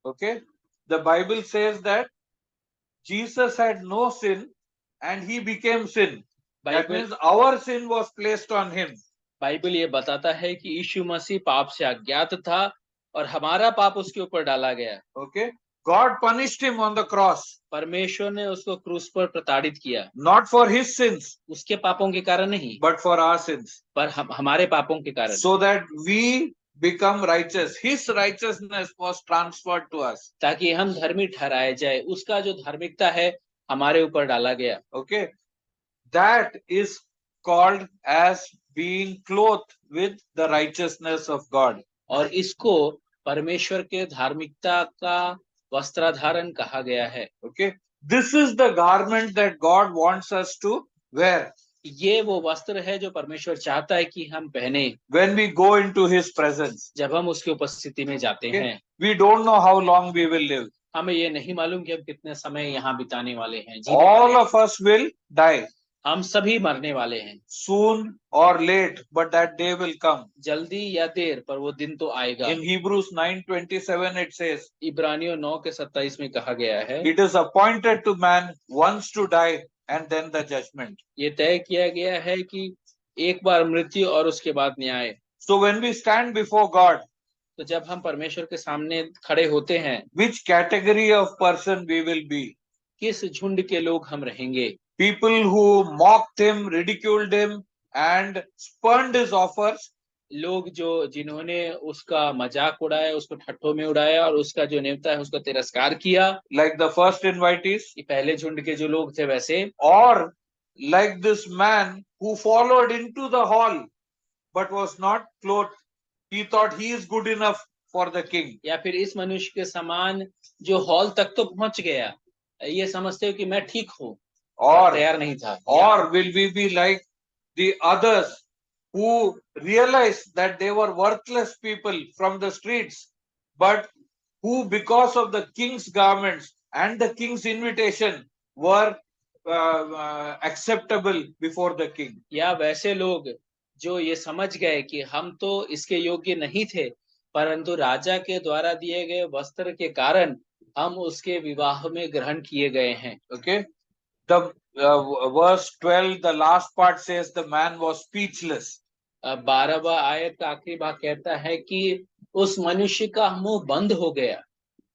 okay, the Bible says that Jesus had no sin and he became sin. That means our sin was placed on him. Bible ये बताता है कि यीशु मसीह पाप से अज्ञात था और हमारा पाप उसके ऊपर डाला गया। Okay, God punished him on the cross. परमेश्वर ने उसको क्रूस पर प्रताड़ित किया। Not for his sins, उसके पापों के कारण नहीं, but for our sins. पर हमारे पापों के कारण। So that we become righteous. His righteousness was transferred to us. ताकि हम धर्मी ठहराए जाए, उसका जो धार्मिकता है हमारे ऊपर डाला गया। Okay, that is called as being clothed with the righteousness of God. और इसको परमेश्वर के धार्मिकता का वस्त्राधारण कहा गया है। Okay, this is the garment that God wants us to wear. ये वो वस्त्र है जो परमेश्वर चाहता है कि हम पहने when we go into His presence. जब हम उसकी उपस्थिति में जाते Okay? हैं। We don't know how long we will live. हमें ये नहीं मालूम कि हम कितने समय यहाँ बिताने वाले हैं। All of us will die. हम सभी मरने वाले हैं, soon or late, but that day will come. जल्दी या देर, पर वो दिन तो आएगा। In Hebrews 9:27 it says, इब्रानियों 9:27 में कहा गया है, it is appointed to man once to die and then the judgment. ये तय किया गया है कि एक बार मृत्यु और उसके बाद न्याय। So when we stand before God, तो जब हम परमेश्वर के सामने खड़े होते हैं, which category of person we will be? किस झुंड के लोग हम रहेंगे? People who mocked him, ridiculed him, and spurned his offers. लोग जिन्होंने उसका मजाक उड़ाया, उसको ठट्ठों में उड़ाया और उसका जो नेवता है उसका तिरस्कार किया, like the first invitees, पहले झुंड के जो लोग थे वैसे, or like this man who followed into the hall but was not clothed. He thought he is good enough for the king. या फिर इस मनुष्य के समान जो हॉल तक तो पहुंच गया, ये समझते हो कि मैं ठीक हूँ, और तैयार नहीं था। Or will we be like the others who realized that they were worthless people from the streets, but who because of the king's garments and the king's invitation were acceptable before the king? या वैसे लोग जो ये समझ गए कि हम तो इसके योग्य नहीं थे, परंतु राजा के द्वारा दिए गए वस्त्र के कारण हम उसके विवाह में ग्रहण किए गए हैं। Okay, the verse 12, the last part says the man was speechless. 12वां आयत का आखिरी भाग कहता है कि उस मनुष्य का मुंह बंद हो गया।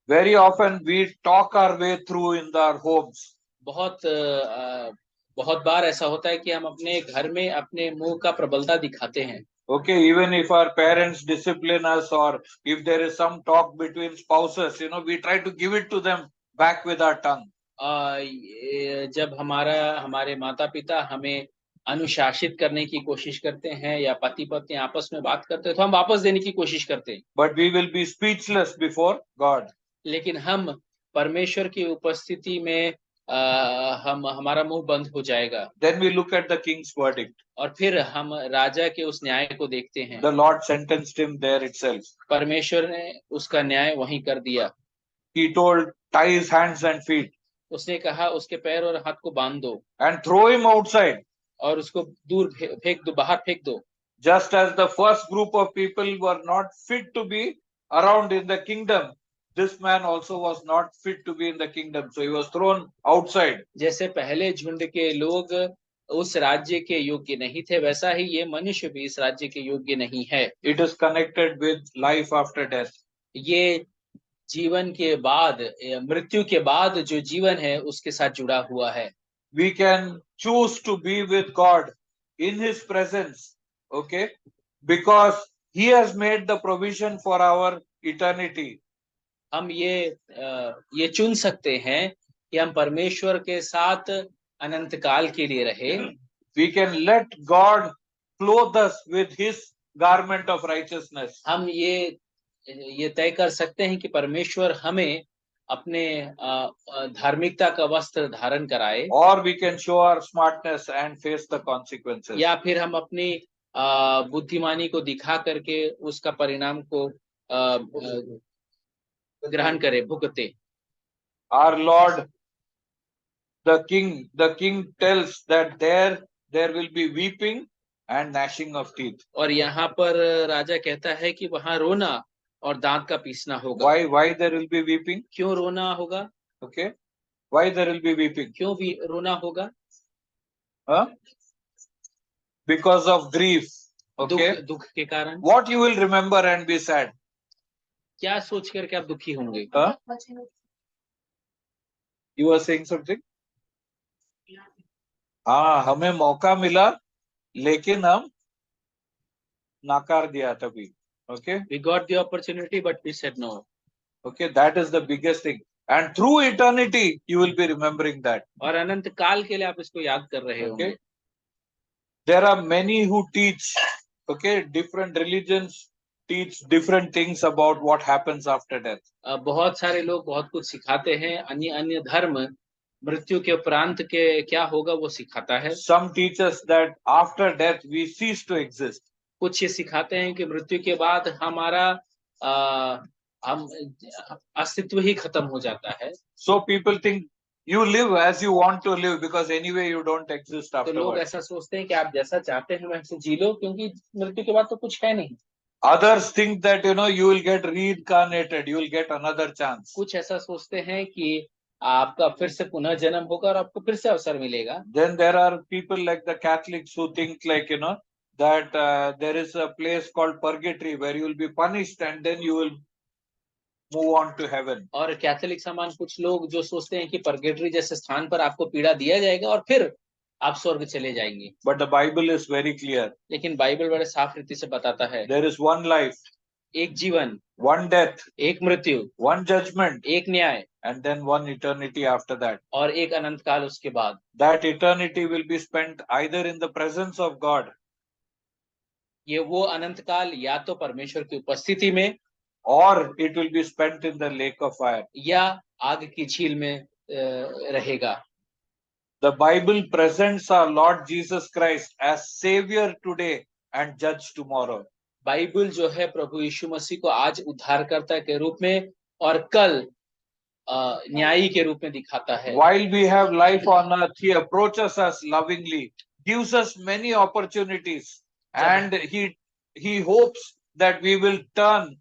Very often we talk our way through in our homes. बहुत बार ऐसा होता है कि हम अपने घर में अपने मुंह का प्रबलता दिखाते हैं। Okay, even if our parents discipline us or if there is some talk between spouses, we try to give it to them back with our tongue. जब हमारे माता पिता हमें अनुशासित करने की कोशिश करते हैं या पति पत्नी आपस में बात करते हैं तो हम वापस देने की कोशिश करते हैं। But we will be speechless before God. लेकिन हम परमेश्वर की उपस्थिति में हम हमारा मुंह बंद हो जाएगा। Then we look at the king's verdict. और फिर हम राजा के उस न्याय को देखते हैं। The Lord sentenced him there itself. परमेश्वर ने उसका न्याय वहीं कर दिया। He told, tie his hands and feet उसने कहा उसके पैर और हाथ को बांध दो and throw him outside. और उसको दूर फेंक दो, बाहर फेंक दो। Just as the first group of people were not fit to be around in the kingdom, this man also was not fit to be in the kingdom. So he was thrown outside. जैसे पहले झुंड के लोग उस राज्य के योग्य नहीं थे, वैसा ही ये मनुष्य भी इस राज्य के योग्य नहीं है। It is connected with life after death. ये जीवन के बाद, मृत्यु के बाद जो जीवन है उसके साथ जुड़ा हुआ है। We can choose to be with God in his presence, okay, because he has made the provision for our eternity. हम ये चुन सकते हैं कि हम परमेश्वर के साथ अनंत काल के लिए रहे। We can let God clothe us with his garment of righteousness. हम ये तय कर सकते हैं कि परमेश्वर हमें अपने धार्मिकता का वस्त्र धारण कराए, Or we can show our smartness and face the consequences. या फिर हम अपनी बुद्धिमानी को दिखा करके उसका परिणाम को ग्रहण करें, भुगते। Our Lord, the king tells that there will be weeping and gnashing of teeth. और यहाँ पर राजा कहता है कि वहाँ रोना और दांत का पीसना होगा। Why there will be weeping? क्यों रोना होगा? Okay. Why there will be weeping? क्यों भी रोना होगा? Huh? Because of grief. Okay. दुख के कारण। What you will remember and be sad? क्या सोच करके आप दुखी होंगे? Huh? You were saying something? हाँ, हमें मौका मिला लेकिन हम नाकार दिया तभी. Okay. We got the opportunity but we said no. Okay, that is the biggest thing. And through eternity, you will be remembering that. और अनंत काल के लिए आप इसको याद कर रहे होंगे। Okay. There are many who teach, okay, different religions teach different things about what happens after death. बहुत सारे लोग बहुत कुछ सिखाते हैं। अन्य धर्म मृत्यु के उपरांत के क्या होगा वो सिखाता है। Some teach us that after death we cease to exist. कुछ ये सिखाते हैं कि मृत्यु के बाद हमारा हम अस्तित्व ही खत्म हो जाता है। So people think you live as you want to live because anyway you don't exist तो लोग afterwards. ऐसा सोचते हैं कि आप जैसा चाहते हैं वैसे जी लो, क्योंकि मृत्यु के बाद तो कुछ है नहीं। Others think that you will get reincarnated, you will get another chance. कुछ ऐसा सोचते हैं कि आपका फिर से पुनः जन्म होगा और आपको फिर से अवसर मिलेगा। Then there are people like the Catholics who think like that there is a place called purgatory where you will be punished and then you will move on to heaven. और कैथोलिक समान कुछ लोग जो सोचते हैं कि purgatory जैसे स्थान पर आपको पीड़ा दिया जाएगा और फिर आप स्वर्ग चले जाएंगे। But the Bible is very clear. लेकिन बाइबल बड़े साफ रीति से बताता है, There is one life, एक जीवन, one death, एक मृत्यु, one judgment, एक न्याय and then one eternity after that. और एक अनंत काल उसके बाद। That eternity will be spent either in the presence of God ये वो अनंत काल या तो परमेश्वर की उपस्थिति में or it will be spent in the lake of fire. या आग की झील में रहेगा। The Bible presents our Lord Jesus Christ as Savior today and Judge tomorrow. Bible जो है प्रभु यीशु मसीह को आज उद्धारकर्ता के रूप में और कल न्यायी के रूप में दिखाता है। While we have life on earth, He approaches us lovingly, gives us many opportunities, and He hopes that we will turn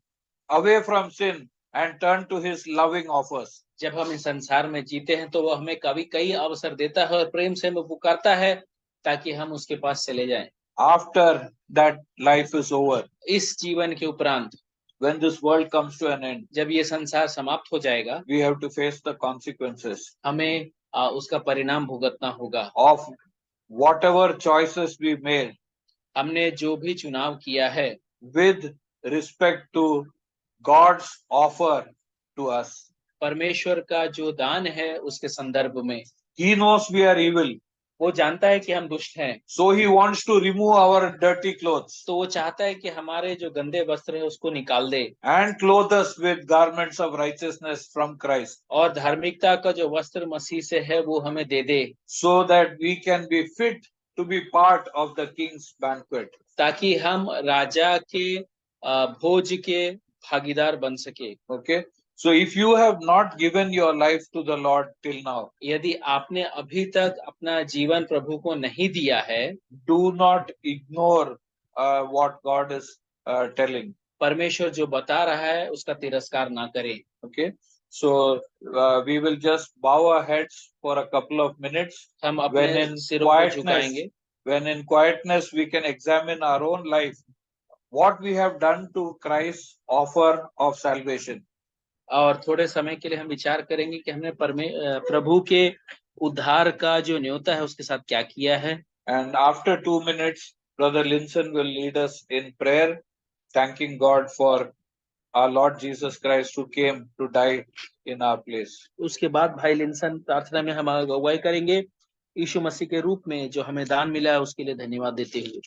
away from sin and turn to His loving offers. जब हम इस संसार में जीते हैं तो वो हमें कई अवसर देता है और प्रेम से हमें पुकारता है ताकि हम उसके पास चले जाएं। After that life is over, इस जीवन के उपरांत when this world comes to an end, जब ये संसार समाप्त हो जाएगा, we have to face the consequences हमें उसका परिणाम भुगतना होगा of whatever choices we made हमने जो भी चुनाव किया है with respect to God's offer to us. परमेश्वर का जो दान है उसके संदर्भ में। He knows we are evil. वो जानता है कि हम दुष्ट हैं, So he wants to remove our dirty clothes तो वो चाहता है कि हमारे जो गंदे वस्त्र है उसको निकाल दे and clothe us with garments of righteousness from Christ, और धार्मिकता का जो वस्त्र मसीह से है वो हमें दे दे, so that we can be fit to be part of the king's banquet. ताकि हम राजा के भोज के भागीदार बन सके। Okay. So if you have not given your life to the Lord till now, यदि आपने अभी तक अपना जीवन प्रभु को नहीं दिया है, do not ignore what God is telling. परमेश्वर जो बता रहा है उसका तिरस्कार ना करें। Okay. So we will just bow our heads for a couple of minutes. हम When अपने in सिरों को quietness, झुकाएंगे, when in quietness we can examine our own life, what we have done to Christ's offer of salvation. और थोड़े समय के लिए हम विचार करेंगे कि हमने प्रभु के उद्धार का जो न्योता है उसके साथ क्या किया है। And after 2 minutes, Brother Linson will lead us in prayer, thanking God for our Lord Jesus Christ who came to die in our place. उसके बाद भाई लिंसन प्रार्थना में हम अगुवाई करेंगे, यीशु मसीह के रूप में जो हमें दान मिला है उसके लिए धन्यवाद देते हुए।